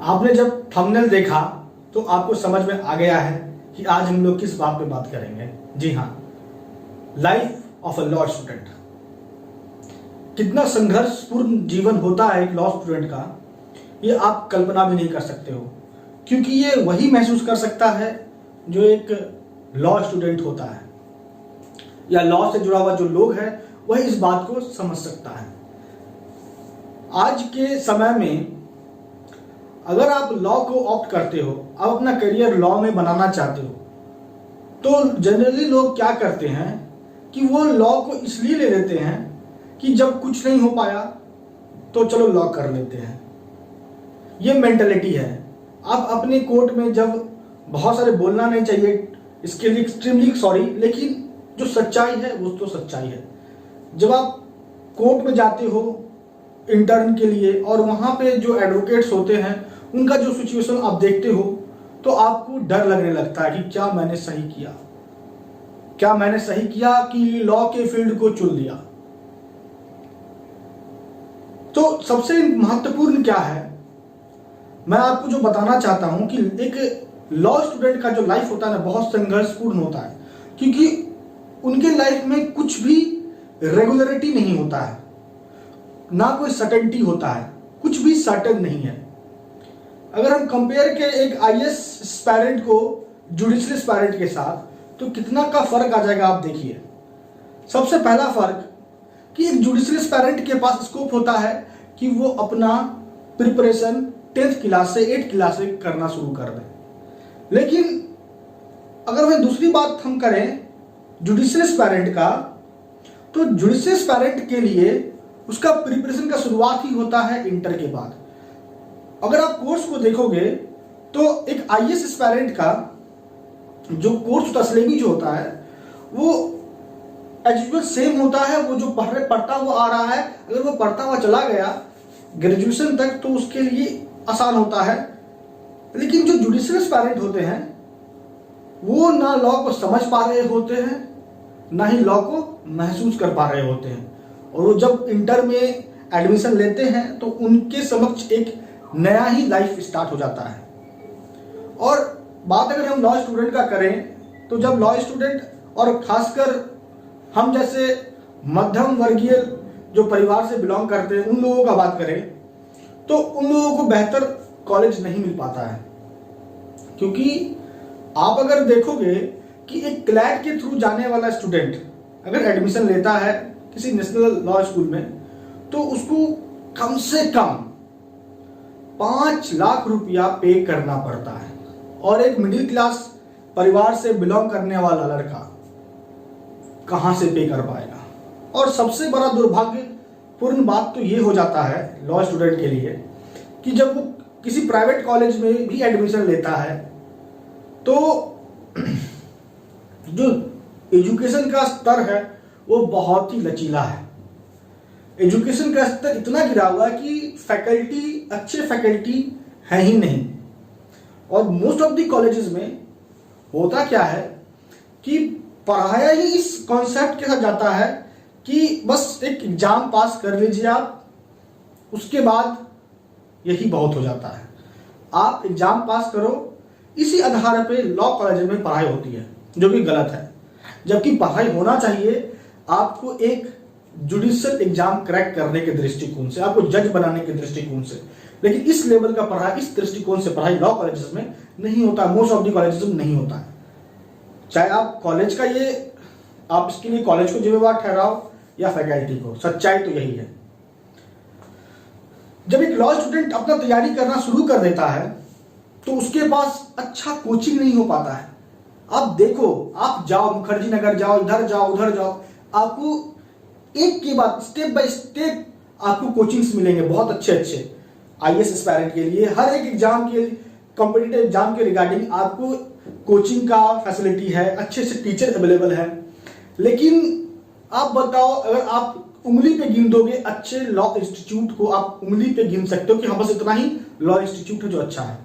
आपने जब थंबनेल देखा तो आपको समझ में आ गया है कि आज हम लोग किस बात पे बात करेंगे। जी हाँ, life of a law student. कितना संघर्षपूर्ण जीवन होता है एक लॉ स्टूडेंट का, ये आप कल्पना भी नहीं कर सकते हो, क्योंकि ये वही महसूस कर सकता है जो एक लॉ स्टूडेंट होता है, या लॉ से जुड़ा हुआ जो लोग है वही इस बात को समझ सकता है। आज के समय में अगर आप लॉ को ऑप्ट करते हो, आप अपना करियर लॉ में बनाना चाहते हो, तो जनरली लोग क्या करते हैं कि वो लॉ को इसलिए ले लेते हैं कि जब कुछ नहीं हो पाया तो चलो लॉ कर लेते हैं। ये मेंटलिटी है। आप अपने कोर्ट में जब बहुत सारे बोलना नहीं चाहिए, इसके लिए एक्सट्रीमली सॉरी, लेकिन जो सच्चाई है वो तो सच्चाई है। जब आप कोर्ट में जाते हो इंटर्न के लिए और वहाँ पे जो एडवोकेट्स होते हैं उनका जो सिचुएशन आप देखते हो तो आपको डर लगने लगता है कि क्या मैंने सही किया, क्या मैंने सही किया कि लॉ के फील्ड को चुन लिया। तो सबसे महत्वपूर्ण क्या है, मैं आपको जो बताना चाहता हूं कि एक लॉ स्टूडेंट का जो लाइफ होता है ना, बहुत संघर्षपूर्ण होता है, क्योंकि उनके लाइफ में कुछ भी रेगुलरिटी नहीं होता है, ना कोई सर्टेनिटी होता है, कुछ भी सर्टेन नहीं है। अगर हम कंपेयर के एक आईएएस एस्पायरेंट को जुडिशियल एस्पायरेंट के साथ, तो कितना का फर्क आ जाएगा आप देखिए। सबसे पहला फर्क कि एक जुडिशियल एस्पायरेंट के पास स्कोप होता है कि वो अपना प्रिपरेशन 10th क्लास से 8th क्लास से करना शुरू कर दें। लेकिन अगर वह दूसरी बात हम करें जुडिशियल एस्पायरेंट का, तो जुडिशियल एस्पायरेंट के लिए उसका प्रिपरेशन का शुरुआत ही होता है इंटर के बाद। अगर आप कोर्स को देखोगे तो एक आईएएस एस्पायरेंट का जो कोर्स होता है, सिलेबस जो होता है, वो एज यूजुअल सेम होता है। वो जो पढ़ता हुआ आ रहा है, अगर वो पढ़ता हुआ चला गया ग्रेजुएशन तक तो उसके लिए आसान होता है। लेकिन जो जुडिशियल एस्पायरेंट होते हैं वो ना लॉ को समझ पा रहे होते हैं, ना ही लॉ को महसूस कर पा रहे होते हैं, और वो जब इंटर में एडमिशन लेते हैं तो उनके समक्ष एक नया ही लाइफ स्टार्ट हो जाता है। और बात अगर हम लॉ स्टूडेंट का करें, तो जब लॉ स्टूडेंट और खासकर हम जैसे मध्यम वर्गीय जो परिवार से बिलोंग करते हैं उन लोगों का बात करें, तो उन लोगों को बेहतर कॉलेज नहीं मिल पाता है। क्योंकि आप अगर देखोगे कि एक क्लैट के थ्रू जाने वाला स्टूडेंट अगर एडमिशन लेता है किसी नेशनल लॉ स्कूल में, तो उसको कम से कम 5 लाख रुपया पे करना पड़ता है। और एक मिडिल क्लास परिवार से बिलोंग करने वाला लड़का कहां से पे कर पाएगा। और सबसे बड़ा दुर्भाग्यपूर्ण बात तो ये हो जाता है लॉ स्टूडेंट के लिए कि जब वो किसी प्राइवेट कॉलेज में भी एडमिशन लेता है तो जो एजुकेशन का स्तर है वो बहुत ही लचीला है। एजुकेशन का स्तर इतना गिरा हुआ है कि फैकल्टी, अच्छे फैकल्टी है ही नहीं। और मोस्ट ऑफ द कॉलेजेस में होता क्या है कि पढ़ाया ही इस कॉन्सेप्ट के साथ जाता है कि बस एक एग्जाम पास कर लीजिए आप, उसके बाद यही बहुत हो जाता है। आप एग्जाम पास करो, इसी आधार पे लॉ कॉलेज में पढ़ाई होती है, जो कि गलत है। जबकि पढ़ाई होना चाहिए आपको एक जुडिशियल एग्जाम क्रैक करने के दृष्टिकोण से, आपको जज बनाने के दृष्टिकोण से। लेकिन इस लेवल का पढ़ाई, इस दृष्टिकोण से पढ़ाई लॉ कॉलेजेस में नहीं होता, मोस्ट ऑफ द कॉलेजेस में नहीं होता है। चाहे आप कॉलेज का आप इसके लिए कॉलेज को जिम्मेवार ठहराओ या फैकल्टी को, सच्चाई तो यही है। जब एक लॉ स्टूडेंट अपना तैयारी करना शुरू कर देता है तो उसके पास अच्छा कोचिंग नहीं हो पाता है। आप देखो, आप जाओ मुखर्जी नगर जाओ, इधर जाओ उधर जाओ, आपको एक के बाद स्टेप बाय स्टेप आपको कोचिंग्स मिलेंगे बहुत अच्छे आईएएस एस्पायरेंट के लिए। हर एक एग्जाम के, कॉम्पिटिटिव एग्जाम के रिगार्डिंग आपको कोचिंग का फैसिलिटी है, अच्छे से टीचर अवेलेबल है। लेकिन आप बताओ, अगर आप उंगली पे गिन दोगे अच्छे लॉ इंस्टीट्यूट को, आप उंगली पे गिन सकते हो कि हाँ बस इतना ही लॉ इंस्टीट्यूट है जो अच्छा है।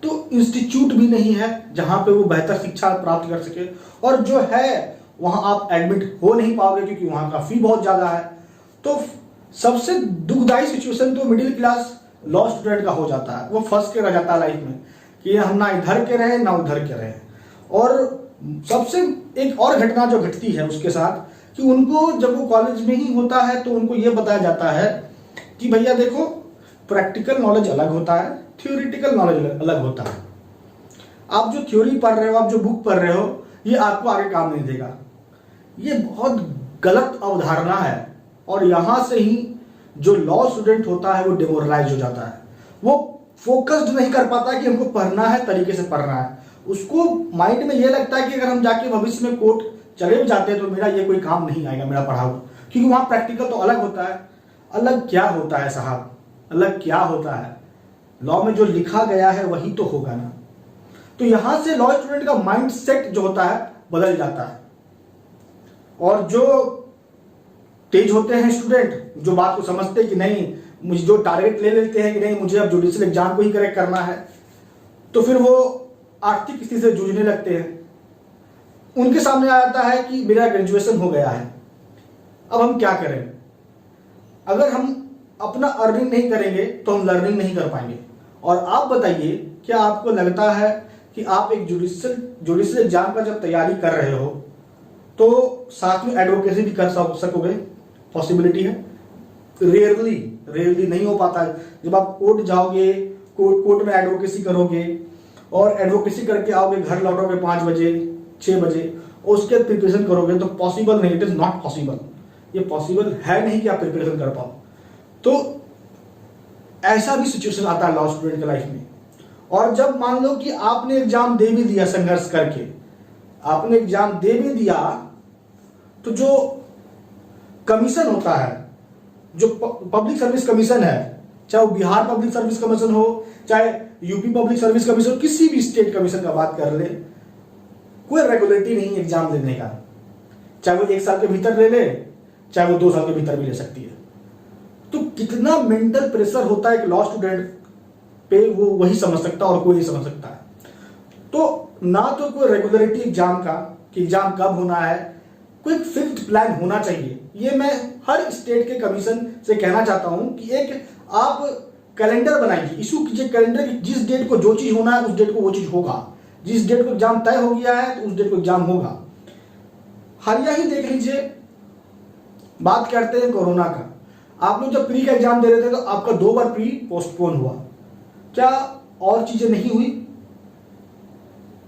तो इंस्टीट्यूट भी नहीं है जहां पे वो बेहतर शिक्षा प्राप्त कर सके, और जो है वहां आप एडमिट हो नहीं पाओगे क्योंकि वहां का फी बहुत ज्यादा है। तो सबसे दुखदायी सिचुएशन तो मिडिल क्लास लॉ स्टूडेंट का हो जाता है, वो फंस के रह जाता है लाइफ में कि हम ना इधर के रहे ना उधर के रहे। और सबसे एक और घटना जो घटती है उसके साथ कि उनको जब वो कॉलेज में ही होता है तो उनको ये बताया जाता है कि भैया देखो, प्रैक्टिकल नॉलेज अलग होता है, थ्योरेटिकल नॉलेज अलग होता है। आप जो थ्योरी पढ़ रहे हो, आप जो बुक पढ़ रहे हो, ये आपको आगे काम नहीं देगा। ये बहुत गलत अवधारणा है और यहाँ से ही जो लॉ स्टूडेंट होता है वो डिमोरलाइज हो जाता है। वो फोकस्ड नहीं कर पाता कि हमको पढ़ना है, तरीके से पढ़ना है। उसको माइंड में ये लगता है कि अगर हम जाके भविष्य में कोर्ट चले भी जाते हैं तो मेरा ये कोई काम नहीं आएगा, मेरा पढ़ा हुआ, क्योंकि वहाँ प्रैक्टिकल तो अलग होता है। अलग क्या होता है साहब, अलग क्या होता है? लॉ में जो लिखा गया है वही तो होगा ना। तो यहां से लॉ स्टूडेंट का माइंड सेट जो होता है बदल जाता है। और जो तेज होते हैं स्टूडेंट, जो बात को समझते हैं कि नहीं, मुझे जो टारगेट ले लेते हैं कि नहीं मुझे अब जुडिशियल एग्जाम को ही करेक्ट करना है, तो फिर वो आर्थिक स्थिति से जूझने लगते हैं। उनके सामने आ जाता है कि मेरा ग्रेजुएशन हो गया है, अब हम क्या करें? अगर हम अपना अर्निंग नहीं करेंगे तो हम लर्निंग नहीं कर पाएंगे। और आप बताइए, क्या आपको लगता है कि आप एक जुडिशियल एग्जाम का जब तैयारी कर रहे हो तो साथ में एडवोकेसी भी कर सकोगे? पॉसिबिलिटी है? रेयरली नहीं हो पाता है। जब आप कोर्ट जाओगे, कोर्ट में एडवोकेसी करोगे और एडवोकेसी करके आओगे, घर लौटोगे 5 बजे 6 बजे, और उसके प्रिपरेशन करोगे तो पॉसिबल नहीं, इट इज नॉट पॉसिबल। ये पॉसिबल है नहीं कि आप प्रिपरेशन कर पाओ। तो ऐसा भी सिचुएशन आता है लॉ स्टूडेंट के लाइफ में। और जब मान लो कि आपने एग्जाम दे भी दिया, संघर्ष करके आपने एग्जाम दे भी दिया, तो जो कमीशन होता है, जो पब्लिक सर्विस कमीशन है, चाहे वो बिहार पब्लिक सर्विस कमीशन हो, चाहे यूपी पब्लिक सर्विस कमीशन, किसी भी स्टेट कमीशन का बात कर ले, कोई रेगुलेटरी नहीं एग्जाम लेने का। चाहे वो 1 साल के भीतर ले ले, चाहे वो 2 साल के भीतर भी ले सकती है। तो कितना मेंटल प्रेशर होता है एक लॉ स्टूडेंट पे, वो वही समझ सकता है और कोई नहीं समझ सकता है। तो ना तो कोई रेगुलरिटी एग्जाम का कि एग्जाम कब होना है, कोई फिक्स्ड प्लान होना चाहिए। ये मैं हर स्टेट के कमीशन से कहना चाहता हूं कि एक आप कैलेंडर बनाइए, इशू कीजिए कैलेंडर की, जिस डेट को जो चीज होना है उस डेट को वो चीज होगा। जिस डेट को एग्जाम तय हो गया है तो उस डेट को एग्जाम होगा। हालिया ही देख लीजिए, बात करते हैं कोरोना का। आप लोग जब प्री का एग्जाम दे रहे थे तो आपका 2 बार प्री पोस्टपोन हुआ, क्या और चीजें नहीं हुई?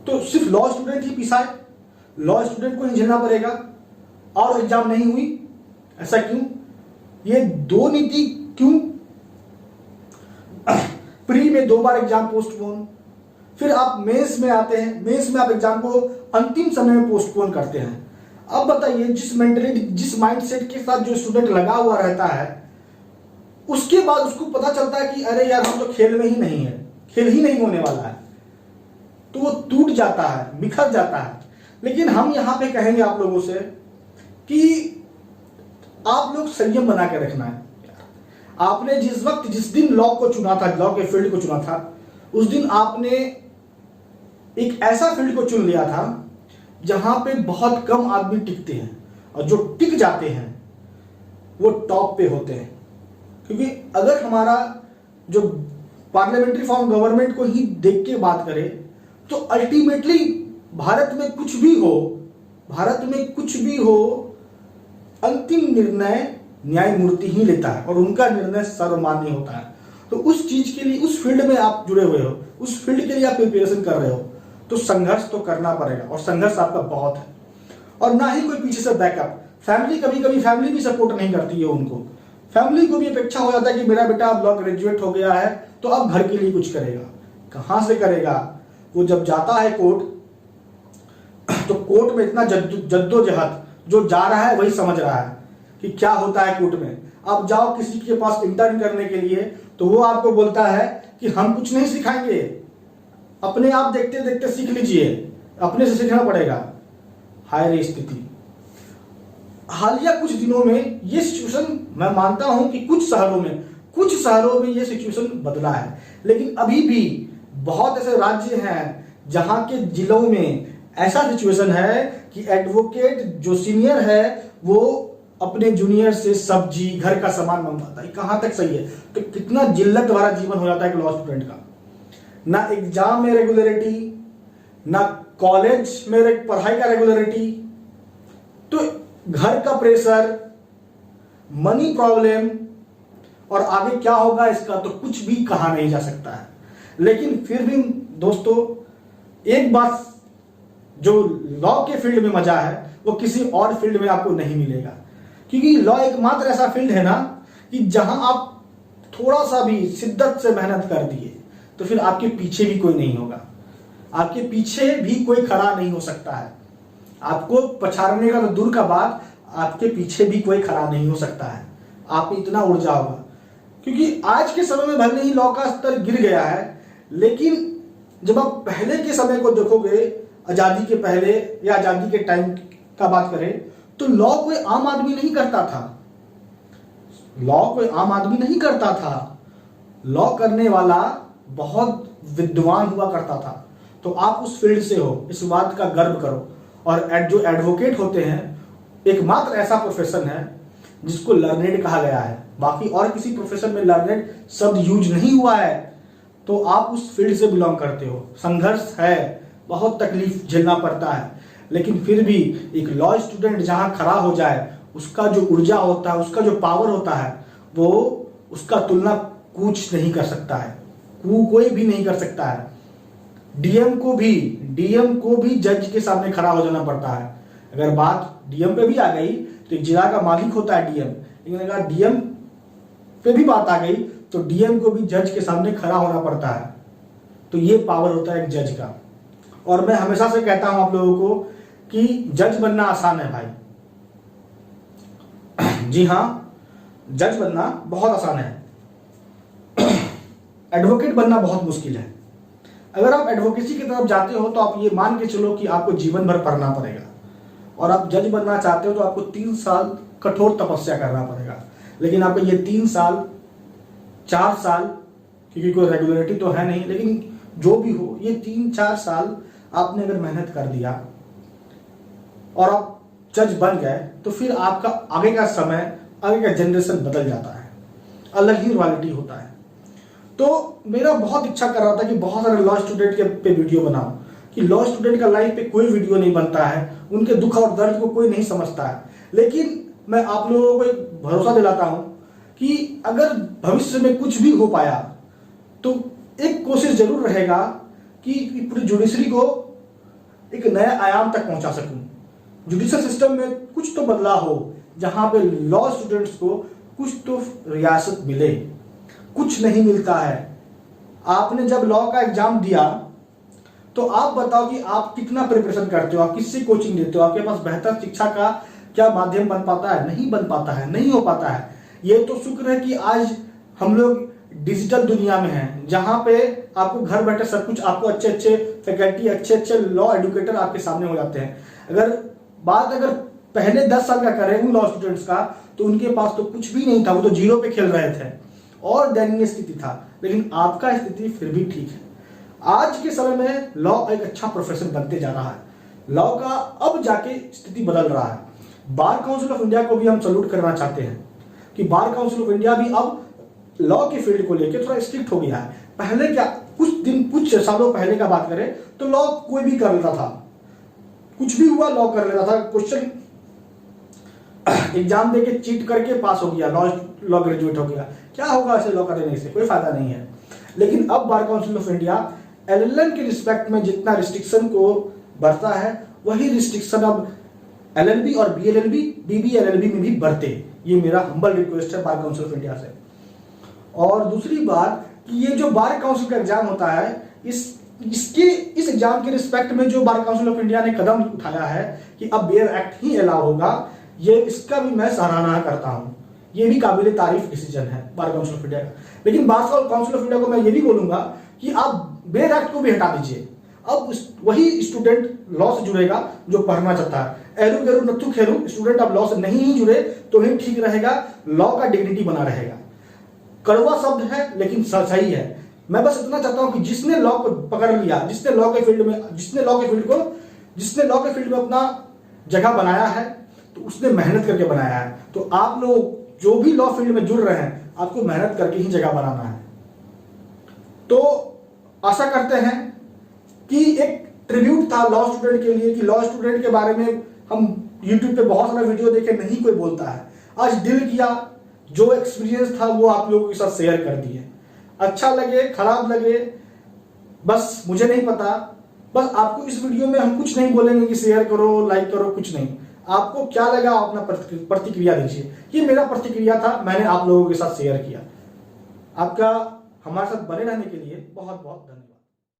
तो सिर्फ लॉ स्टूडेंट ही पिसाए, लॉ स्टूडेंट को ही झेलना पड़ेगा और एग्जाम नहीं हुई? ऐसा क्यों? ये 2 नीति क्यों? प्री में 2 बार एग्जाम पोस्टपोन, फिर आप मेंस में आते हैं, मेंस में आप एग्जाम को अंतिम समय में पोस्टपोन करते हैं। अब बताइए, जिस मेंटलिटी, जिस माइंडसेट के साथ जो स्टूडेंट लगा हुआ रहता है, उसके बाद उसको पता चलता है कि अरे यार हम तो खेल में ही नहीं है, खेल ही नहीं होने वाला है, तो वो टूट जाता है, बिखर जाता है। लेकिन हम यहां पे कहेंगे आप लोगों से कि आप लोग संयम बना के रखना है। आपने जिस वक्त, जिस दिन लॉ को चुना था, लॉ के फील्ड को चुना था, उस दिन आपने एक ऐसा फील्ड को चुन लिया था जहां पे बहुत कम आदमी टिकते हैं, और जो टिक जाते हैं वो टॉप पे होते हैं। क्योंकि अगर हमारा जो पार्लियामेंट्री फॉर्म गवर्नमेंट को ही देख के बात करें तो अल्टीमेटली भारत में कुछ भी हो, भारत में कुछ भी हो, अंतिम निर्णय न्यायमूर्ति ही लेता है और उनका निर्णय सर्वमान्य होता है। तो उस चीज के लिए, उस फील्ड में आप जुड़े हुए हो, उस फील्ड के लिए आप प्रिपरेशन कर रहे हो, तो संघर्ष तो करना पड़ेगा, और संघर्ष आपका बहुत है। और ना ही कोई पीछे से बैकअप। फैमिली, कभी कभी फैमिली भी सपोर्ट नहीं करती है उनको। फैमिली को भी अपेक्षा हो जाता है कि मेरा बेटा अब लॉ ग्रेजुएट हो गया है तो अब घर के लिए कुछ करेगा। कहां से करेगा? वो जब जाता है कोर्ट, तो कोर्ट में इतना जद्दोजहद, जो जा रहा है वही समझ रहा है कि क्या होता है कोर्ट में। अब जाओ किसी के पास इंटर्न करने के लिए, तो वो आपको बोलता है कि हम कुछ नहीं सिखाएंगे, अपने आप देखते देखते सीख लीजिए, अपने से सीखना पड़ेगा। हाय रे स्थिति। हालिया कुछ दिनों में ये सिचुएशन, मैं मानता हूं कि कुछ शहरों में ये सिचुएशन बदला है, लेकिन अभी भी बहुत ऐसे राज्य हैं जहां के जिलों में ऐसा सिचुएशन है कि एडवोकेट जो सीनियर है वो अपने जूनियर से सब्जी घर का सामान मंगवाता है, कहां तक सही है? तो कितना जिल्लत भरा जीवन हो जाता है एक लॉ स्टूडेंट का। ना एग्जाम में रेगुलरिटी, ना कॉलेज में पढ़ाई का रेगुलरिटी, तो घर का प्रेशर, मनी प्रॉब्लम, और आगे क्या होगा इसका तो कुछ भी कहा नहीं जा सकता है। लेकिन फिर भी दोस्तों, एक बात जो लॉ के फील्ड में मजा है वो किसी और फील्ड में आपको नहीं मिलेगा, क्योंकि लॉ एकमात्र ऐसा फील्ड है ना कि जहां आप थोड़ा सा भी शिद्दत से मेहनत कर दिए तो फिर आपके पीछे भी कोई नहीं होगा, आपके पीछे भी कोई खड़ा नहीं हो सकता है। आपको पछाड़ने का तो दूर का बात, आपके पीछे भी कोई खड़ा नहीं हो सकता है। आप में इतना ऊर्जा होगा, क्योंकि आज के समय में भले ही लॉ का स्तर गिर गया है, लेकिन जब आप पहले के समय को देखोगे, आजादी के पहले या आजादी के टाइम का बात करें, तो लॉ कोई आम आदमी नहीं करता था। लॉ कोई आम आदमी नहीं करता था, लॉ करने वाला बहुत विद्वान हुआ करता था। तो आप उस फील्ड से हो, इस बात का गर्व करो। और जो एडवोकेट होते हैं, एकमात्र ऐसा प्रोफेशन है जिसको लर्नेड कहा गया है। बाकी और किसी प्रोफेशन में लर्नेड शब्द यूज नहीं हुआ है। तो आप उस फील्ड से बिलोंग करते हो। संघर्ष है, बहुत तकलीफ झेलना पड़ता है, लेकिन फिर भी एक लॉ स्टूडेंट जहां खड़ा हो जाए, उसका जो ऊर्जा होता है, उसका जो पावर होता है, वो उसका तुलना कुछ नहीं कर सकता है, कोई भी नहीं कर सकता है। डीएम को भी जज के सामने खड़ा हो जाना पड़ता है। अगर बात डीएम पे भी आ गई तो एक जिला का मालिक होता है डीएम, लेकिन अगर डीएम पे भी बात आ गई तो डीएम को भी जज के सामने खड़ा होना पड़ता है। तो ये पावर होता है एक जज का। और मैं हमेशा से कहता हूं आप लोगों को कि जज बनना आसान है भाई। जी हां, जज बनना बहुत आसान है, एडवोकेट बनना बहुत मुश्किल है। अगर आप एडवोकेसी की तरफ जाते हो तो आप ये मान के चलो कि आपको जीवन भर पढ़ना पड़ेगा, और आप जज बनना चाहते हो तो आपको 3 साल कठोर तपस्या करना पड़ेगा। लेकिन आपको ये 3 साल 4 साल, क्योंकि कोई रेगुलरिटी तो है नहीं, लेकिन जो भी हो, ये 3-4 साल आपने अगर मेहनत कर दिया और आप जज बन गए, तो फिर आपका आगे का समय, आगे का जनरेशन बदल जाता है, अलग ही रॉयल्टी होता है। तो मेरा बहुत इच्छा कर रहा था कि बहुत सारे लॉ स्टूडेंट के पे वीडियो बनाऊं, कि लॉ स्टूडेंट का लाइफ पे कोई वीडियो नहीं बनता है, उनके दुख और दर्द को कोई नहीं समझता है। लेकिन मैं आप लोगों को एक भरोसा दिलाता हूं कि अगर भविष्य में कुछ भी हो पाया तो एक कोशिश जरूर रहेगा कि पूरी जुडिशरी को एक नए आयाम तक पहुंचा सकूं। जुडिशियल सिस्टम में कुछ तो बदलाव हो, जहां पे लॉ स्टूडेंट्स को कुछ तो रियासत मिले। कुछ नहीं मिलता है। आपने जब लॉ का एग्जाम दिया तो आप बताओ कि आप कितना प्रिपरेशन करते हो, आप किससे कोचिंग लेते हो, आपके पास बेहतर शिक्षा का क्या माध्यम बन पाता है? नहीं बन पाता है, नहीं हो पाता है। ये तो शुक्र है कि आज हम लोग डिजिटल दुनिया में हैं, जहां पे आपको घर बैठे सब कुछ, आपको अच्छे अच्छे फैकल्टी, अच्छे अच्छे लॉ एडुकेटर आपके सामने हो जाते हैं। अगर पहले 10 साल का करें उन लॉ स्टूडेंट्स का, तो उनके पास तो कुछ भी नहीं था, वो तो जीरो पे खेल रहे थे और दयनीय स्थिति था। लेकिन आपका स्थिति फिर भी ठीक है। आज के समय में लॉ एक अच्छा प्रोफेशन बनते जा रहा है। लॉ का अब जाके स्थिति बदल रहा है। बार काउंसिल ऑफ इंडिया को भी हम सल्यूट करना चाहते हैं कि बार काउंसिल ऑफ इंडिया भी अब लॉ के फील्ड को लेकर थोड़ा स्ट्रिक्ट हो गया है। पहले क्या, कुछ सालों पहले का बात करें तो लॉ कोई भी कर लेता था, कुछ भी हुआ लॉ कर लेता था। क्वेश्चन एग्जाम देके चीट करके पास हो गया, लॉ ग्रेजुएट हो गया। क्या होगा ऐसे लॉ करने से? कोई फायदा नहीं है। लेकिन अब bar council of India LLM के रिस्पेक्ट में जितना रिस्ट्रिक्शन को बढ़ता है, वही रिस्ट्रिक्शन अब एलएलबी और बीएलएलबी, बीबीएलएलबी में भी बढ़ते। ये मेरा हम्बल रिक्वेस्ट है बार काउंसिल ऑफ इंडिया से। और दूसरी बात कि ये जो बार काउंसिल का एग्जाम होता है, इस एग्जाम के रिस्पेक्ट में जो बार काउंसिल ऑफ इंडिया ने कदम उठाया है कि अब बेयर एक्ट ही अलाउ होगा, ये इसका भी मैं सराहना करता हूं। ये भी काबिल तारीफ डिसीजन है बार काउंसिल ऑफ इंडिया का। लेकिन बार काउंसिल ऑफ इंडिया को मैं ये भी बोलूंगा कि आप बेयर एक्ट को भी हटा दीजिए। अब वही स्टूडेंट लॉ से जुड़ेगा जो पढ़ना चाहता है। एरू गेरू नथु खेरू, स्टूडेंट अब लॉ से नहीं जुड़े तो ही ठीक रहेगा, लॉ का डिग्निटी बना रहेगा। कड़वा शब्द है लेकिन सही है। मैं बस इतना चाहता हूं कि जिसने लॉ को पकड़ लिया, जिसने लॉ के फील्ड में अपना जगह बनाया है, तो उसने मेहनत करके बनाया है। तो आप लोग जो भी लॉ फील्ड में जुड़ रहे हैं, आपको मेहनत करके ही जगह बनाना है। तो आशा करते हैं कि एक ट्रिब्यूट था लॉ स्टूडेंट के लिए, कि लॉ स्टूडेंट के बारे में हम यूट्यूब पे बहुत सारा वीडियो देखे, नहीं कोई बोलता है। आज दिल किया, जो एक्सपीरियंस था वो आप लोगों के साथ शेयर कर दिए। अच्छा लगे खराब लगे बस मुझे नहीं पता, बस आपको इस वीडियो में हम कुछ नहीं बोलेंगे कि शेयर करो, लाइक करो, कुछ नहीं। आपको क्या लगा अपना प्रतिक्रिया दीजिए। ये मेरा प्रतिक्रिया था, मैंने आप लोगों के साथ शेयर किया। आपका हमारे साथ बने रहने के लिए बहुत बहुत धन्यवाद।